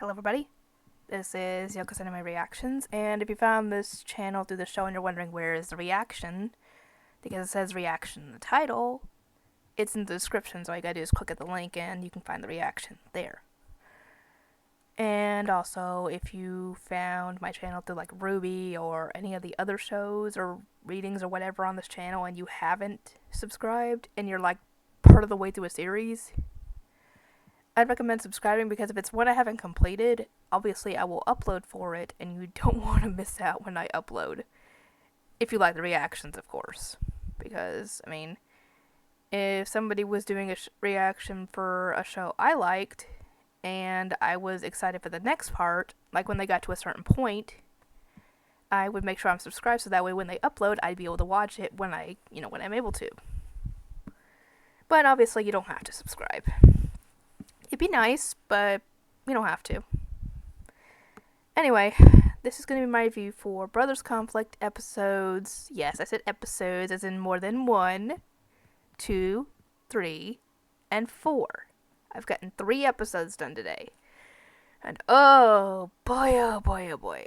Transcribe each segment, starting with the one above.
Hello, everybody. This is Yoko's Anime Reactions, and if you found this channel through the show and you're wondering where is the reaction, because it says reaction in the title, it's in the description, so all you gotta do is click at the link and you can find the reaction there. And also, if you found my channel through like Ruby or any of the other shows or readings or whatever on this channel and you haven't subscribed and you're like part of the way through a series, I'd recommend subscribing because if it's one I haven't completed, obviously I will upload for it and you don't want to miss out when I upload. If you like the reactions, of course. Because, if somebody was doing a reaction for a show I liked and I was excited for the next part, like when they got to a certain point, I would make sure I'm subscribed so that way when they upload, I'd be able to watch it when when I'm able to. But obviously, you don't have to subscribe. It'd be nice, but you don't have to. Anyway, this is going to be my review for Brothers Conflict episodes. Yes, I said episodes as in more than 1, 2, 3, and 4. I've gotten 3 episodes done today. And oh boy, oh boy, oh boy.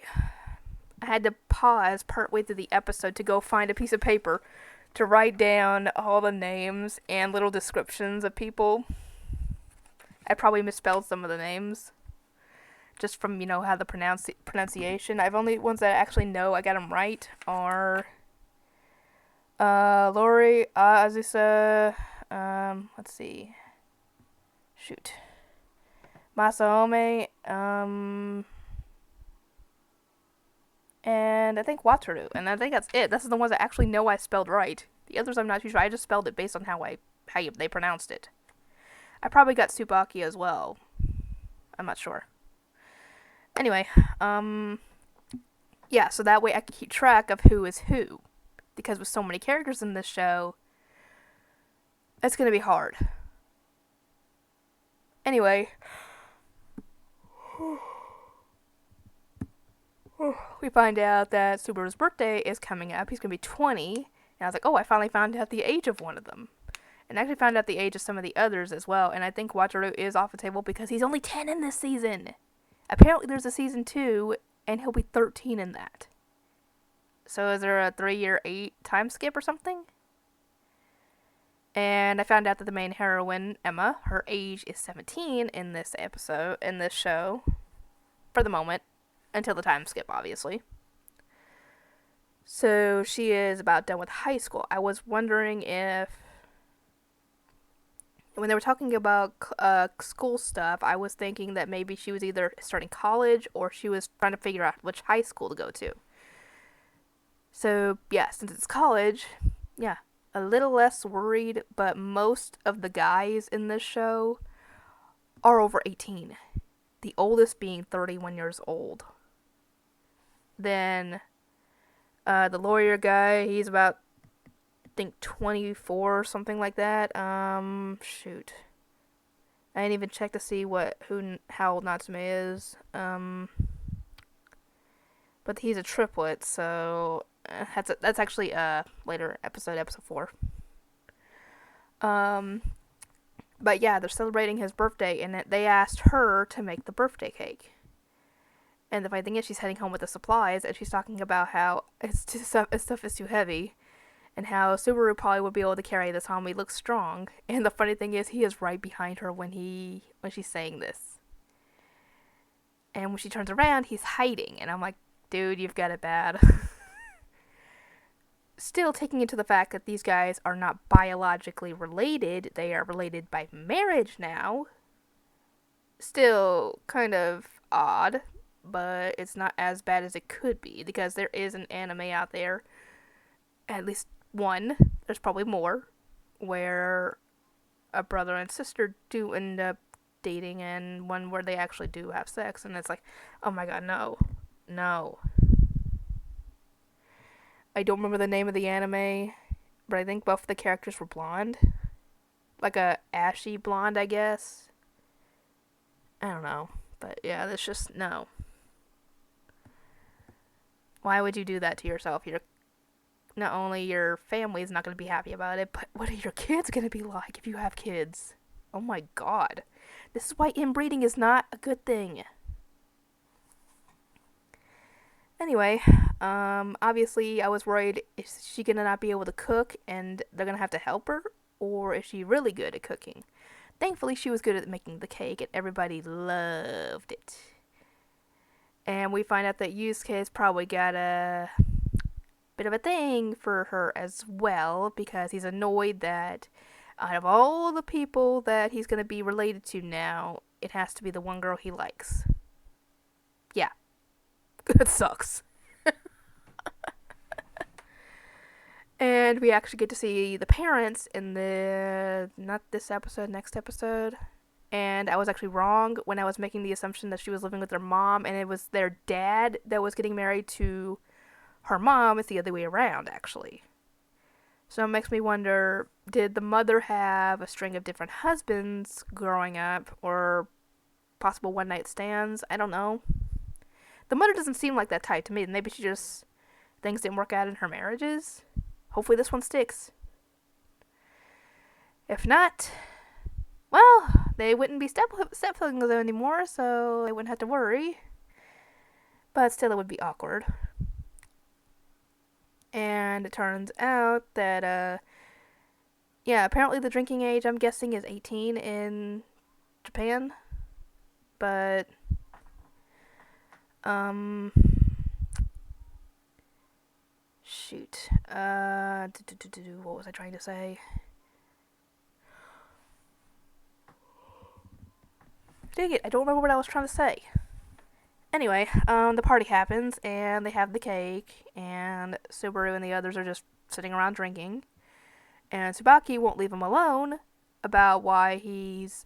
I had to pause partway through the episode to go find a piece of paper to write down all the names and little descriptions of people. I probably misspelled some of the names. Just from, how the pronunciation. I've only ones that I actually know I got them right are Lori, Azusa, let's see. Shoot. Masaome, and I think Wataru. And I think that's it. That's the ones I actually know I spelled right. The others I'm not too sure. I just spelled it based on how they pronounced it. I probably got Tsubaki as well. I'm not sure. Anyway, yeah, so that way I can keep track of who is who. Because with so many characters in this show, it's gonna be hard. Anyway, we find out that Subaru's birthday is coming up. He's gonna be 20. And I was like, oh, I finally found out the age of one of them. And I actually found out the age of some of the others as well. And I think Wataru is off the table because he's only 10 in this season. Apparently there's a season 2, and he'll be 13 in that. So is there a 3-year 8 time skip or something? And I found out that the main heroine, Emma, her age is 17 in this show. For the moment. Until the time skip, obviously. So she is about done with high school. I was wondering if when they were talking about school stuff, I was thinking that maybe she was either starting college or she was trying to figure out which high school to go to. So, yeah, since it's college, yeah, a little less worried, but most of the guys in this show are over 18. The oldest being 31 years old. Then, the lawyer guy, he's about think 24 or something like that. Shoot. I didn't even check to see how old Natsume is. But he's a triplet, so that's actually a later episode 4. But yeah, they're celebrating his birthday, and they asked her to make the birthday cake. And the funny thing is, she's heading home with the supplies, and she's talking about how stuff is too heavy. And how Subaru probably would be able to carry this home. He looks strong. And the funny thing is, he is right behind her when she's saying this. And when she turns around, he's hiding. And I'm like, dude, you've got it bad. Still taking into the fact that these guys are not biologically related. They are related by marriage now. Still kind of odd. But it's not as bad as it could be. Because there is an anime out there. At least one, there's probably more, where a brother and sister do end up dating, and one where they actually do have sex, and it's like, oh my god, no. I don't remember the name of the anime, but I think both the characters were blonde. Like a ashy blonde, I guess. I don't know. But yeah, that's just, no. Why would you do that to yourself? Not only your family is not going to be happy about it, but what are your kids going to be like if you have kids? Oh my god. This is why inbreeding is not a good thing. Anyway, obviously I was worried, is she gonna not be able to cook and they're gonna have to help her, or is she really good at cooking? Thankfully, she was good at making the cake, and everybody loved it. And we find out that Yusuke's probably got a bit of a thing for her as well, because he's annoyed that out of all the people that he's going to be related to now, it has to be the one girl he likes. Yeah, it sucks. And we actually get to see the parents in the, not this episode, next episode. And I was actually wrong when I was making the assumption that she was living with their mom, and it was their dad that was getting married to her mom. It's the other way around, actually. So it makes me wonder, did the mother have a string of different husbands growing up, or possible one night stands? I don't know. The mother doesn't seem like that type to me. Maybe she just, things didn't work out in her marriages. Hopefully this one sticks. If not, well, they wouldn't be stepsiblings anymore, so they wouldn't have to worry. But still, it would be awkward. And it turns out that, yeah, apparently the drinking age, I'm guessing, is 18 in Japan. But, shoot. What was I trying to say? Dang it, I don't remember what I was trying to say. Anyway, the party happens, and they have the cake, and Subaru and the others are just sitting around drinking. And Tsubaki won't leave him alone about why he's,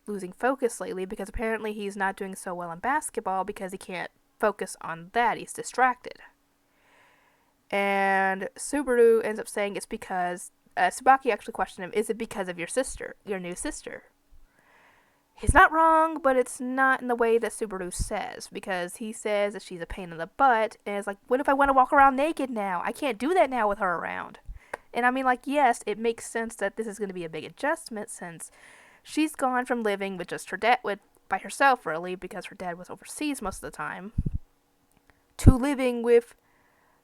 losing focus lately, because apparently he's not doing so well in basketball because he can't focus on that. He's distracted. And Subaru ends up saying it's because, Tsubaki actually questioned him, is it because of your new sister? He's not wrong, but it's not in the way that Subaru says, because he says that she's a pain in the butt, and it's like, what if I want to walk around naked now? I can't do that now with her around. And I mean, like, yes, it makes sense that this is going to be a big adjustment, since she's gone from living with just her dad, by herself, really, because her dad was overseas most of the time, to living with,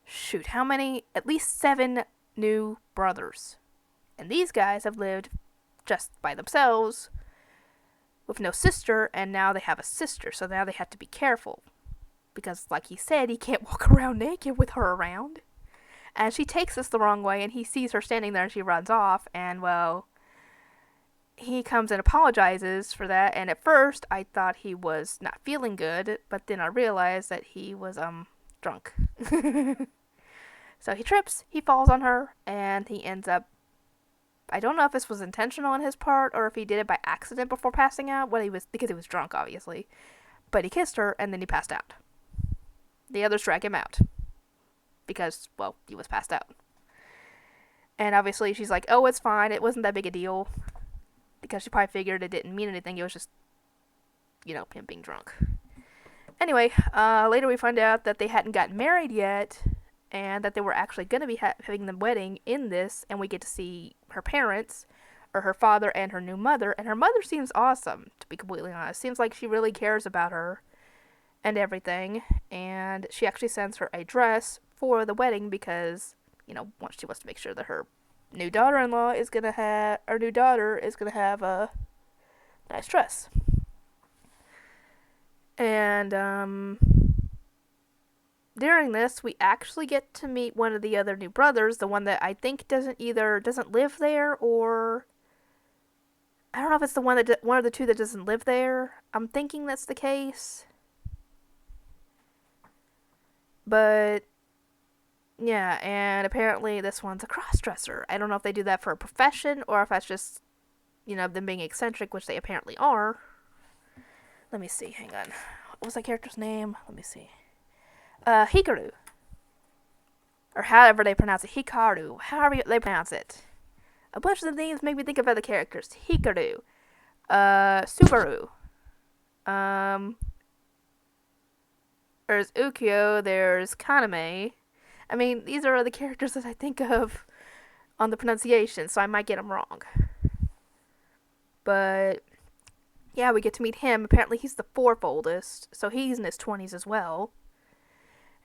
shoot, how many? At least 7 new brothers. And these guys have lived just by themselves, with no sister, and now they have a sister, so now they have to be careful. Because, like he said, he can't walk around naked with her around. And she takes this the wrong way, and he sees her standing there, and she runs off, and, well, he comes and apologizes for that, and at first, I thought he was not feeling good, but then I realized that he was, drunk. So he trips, he falls on her, and he ends up, I don't know if this was intentional on his part or if he did it by accident before passing out. Because he was drunk, obviously. But he kissed her and then he passed out. The others drag him out because, well, he was passed out. And obviously she's like, "Oh, it's fine. It wasn't that big a deal," because she probably figured it didn't mean anything. It was just, him being drunk. Anyway, later we find out that they hadn't gotten married yet, and that they were actually going to be having the wedding in this, and we get to see her parents, or her father and her new mother, and her mother seems awesome, to be completely honest. Seems like she really cares about her and everything, and she actually sends her a dress for the wedding because, once she wants to make sure that her new daughter-in-law is going to have, or new daughter is going to have a nice dress. And, during this, we actually get to meet one of the other new brothers, the one that I think doesn't live there, or I don't know if it's the one of the two that doesn't live there. I'm thinking that's the case. But yeah, and apparently this one's a cross-dresser. I don't know if they do that for a profession or if that's just, them being eccentric, which they apparently are. Let me see, hang on. What was that character's name? Let me see. Hikaru. Or however they pronounce it. Hikaru. However they pronounce it. A bunch of the names make me think of other characters. Hikaru. Subaru. There's Ukyo. There's Kaname. I mean, these are the characters that I think of on the pronunciation, so I might get them wrong. But yeah, we get to meet him. Apparently he's the 4th oldest, so he's in his 20s as well.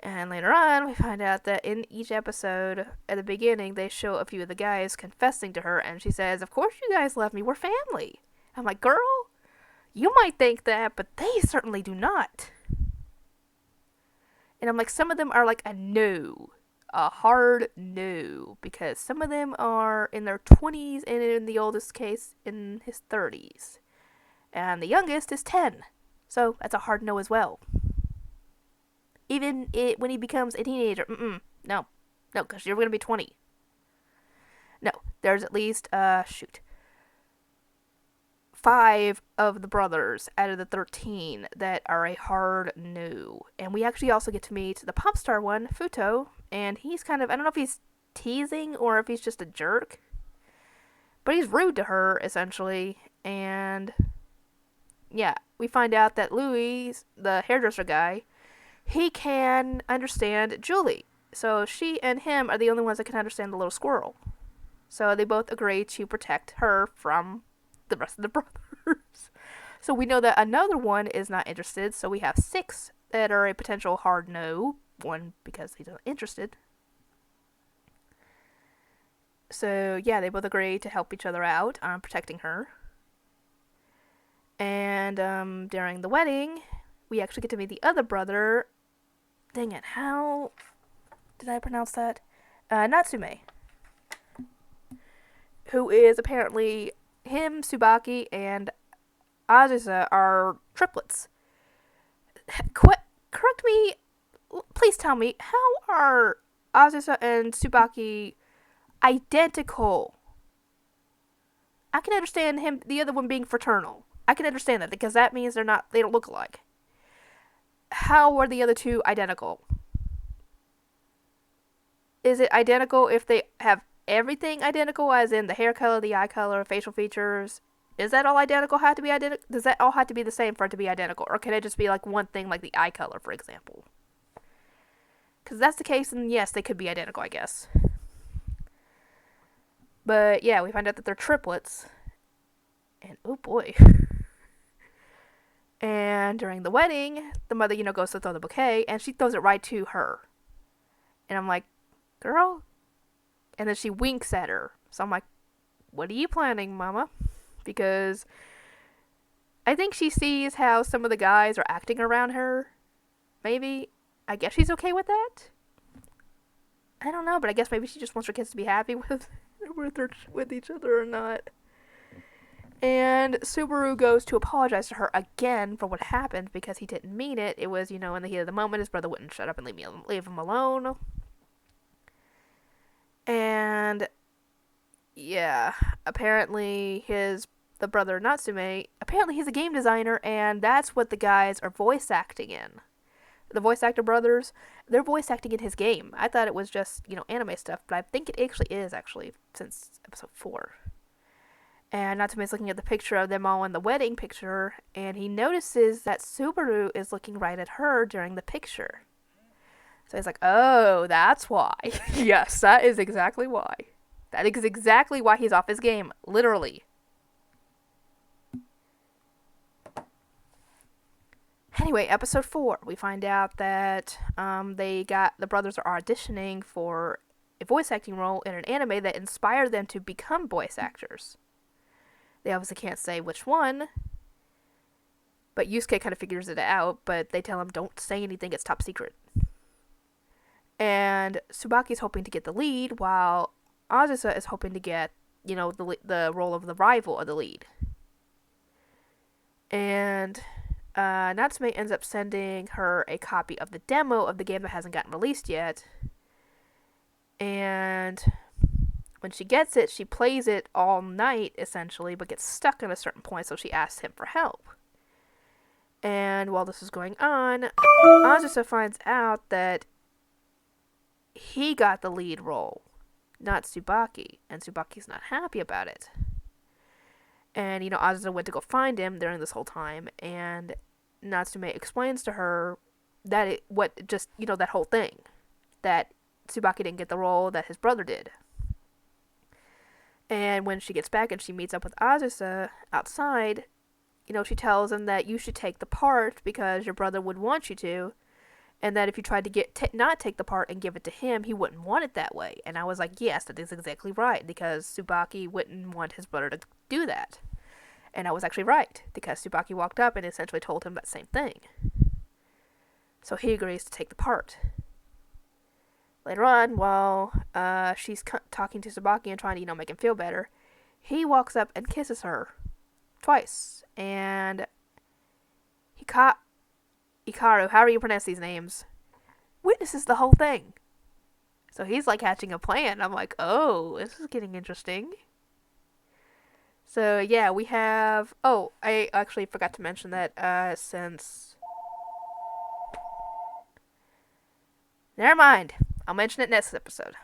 And later on, we find out that in each episode, at the beginning, they show a few of the guys confessing to her, and she says, "Of course you guys love me, we're family." I'm like, girl, you might think that, but they certainly do not. And I'm like, some of them are like a no. A hard no. Because some of them are in their 20s, and in the oldest case, in his 30s. And the youngest is 10. So that's a hard no as well. Even when he becomes a teenager, no. No, because you're going to be 20. No, there's at least, 5 of the brothers out of the 13 that are a hard no. And we actually also get to meet the pop star one, Futo, and he's kind of, I don't know if he's teasing or if he's just a jerk, but he's rude to her, essentially. And yeah, we find out that Louis, the hairdresser guy, he can understand Julie. So she and him are the only ones that can understand the little squirrel. So they both agree to protect her from the rest of the brothers. So we know that another one is not interested, so we have 6 that are a potential hard no. 1 because he's not interested. So yeah, they both agree to help each other out on protecting her. And during the wedding, we actually get to meet the other brother. Dang it, how did I pronounce that? Natsume. Who is apparently him, Tsubaki, and Azusa are triplets. Correct me, please tell me, how are Azusa and Tsubaki identical? I can understand him, the other one being fraternal. I can understand that because that means they don't look alike. How are the other 2 identical? Is it identical if they have everything identical, as in the hair color, the eye color, facial features? Is that all identical? Have to be identical? Does that all have to be the same for it to be identical, or can it just be like one thing, like the eye color, for example? Because if that's the case, then yes, they could be identical, I guess. But yeah, we find out that they're triplets, and oh boy. And during the wedding, the mother, goes to throw the bouquet, and she throws it right to her. And I'm like, girl. And then she winks at her. So I'm like, what are you planning, mama? Because I think she sees how some of the guys are acting around her. Maybe. I guess she's okay with that. I don't know, but I guess maybe she just wants her kids to be happy with each other or not. And Subaru goes to apologize to her again for what happened because he didn't mean it. It was, in the heat of the moment, his brother wouldn't shut up and leave him alone. And yeah, apparently the brother Natsume, apparently he's a game designer, and that's what the guys are voice acting in. The voice actor brothers, they're voice acting in his game. I thought it was just, anime stuff, but I think it actually is, since episode 4. And Natsume's looking at the picture of them all in the wedding picture, and he notices that Subaru is looking right at her during the picture. So he's like, oh, that's why. Yes, that is exactly why. That is exactly why he's off his game. Literally. Anyway, episode 4. We find out that the brothers are auditioning for a voice acting role in an anime that inspired them to become voice actors. They obviously can't say which one. But Yusuke kind of figures it out, but they tell him, don't say anything, it's top secret. And Tsubaki's hoping to get the lead, while Azusa is hoping to get, the role of the rival of the lead. And Natsume ends up sending her a copy of the demo of the game that hasn't gotten released yet. And when she gets it, she plays it all night, essentially, but gets stuck at a certain point, so she asks him for help. And while this is going on, Azusa finds out that he got the lead role, not Tsubaki, and Tsubaki's not happy about it. And, Azusa went to go find him during this whole time, and Natsume explains to her that that whole thing, that Tsubaki didn't get the role that his brother did. And when she gets back and she meets up with Azusa outside, she tells him that you should take the part because your brother would want you to, and that if you tried to not take the part and give it to him, he wouldn't want it that way. And I was like, yes, that is exactly right, because Tsubaki wouldn't want his brother to do that. And I was actually right, because Tsubaki walked up and essentially told him that same thing. So he agrees to take the part. Later on, while she's talking to Tsubaki and trying to, make him feel better, he walks up and kisses her twice. And Hikaru, however you pronounce these names, witnesses the whole thing. So he's like hatching a plan. I'm like, oh, this is getting interesting. So yeah, we have. Oh, I actually forgot to mention that since. Never mind. I'll mention it next episode.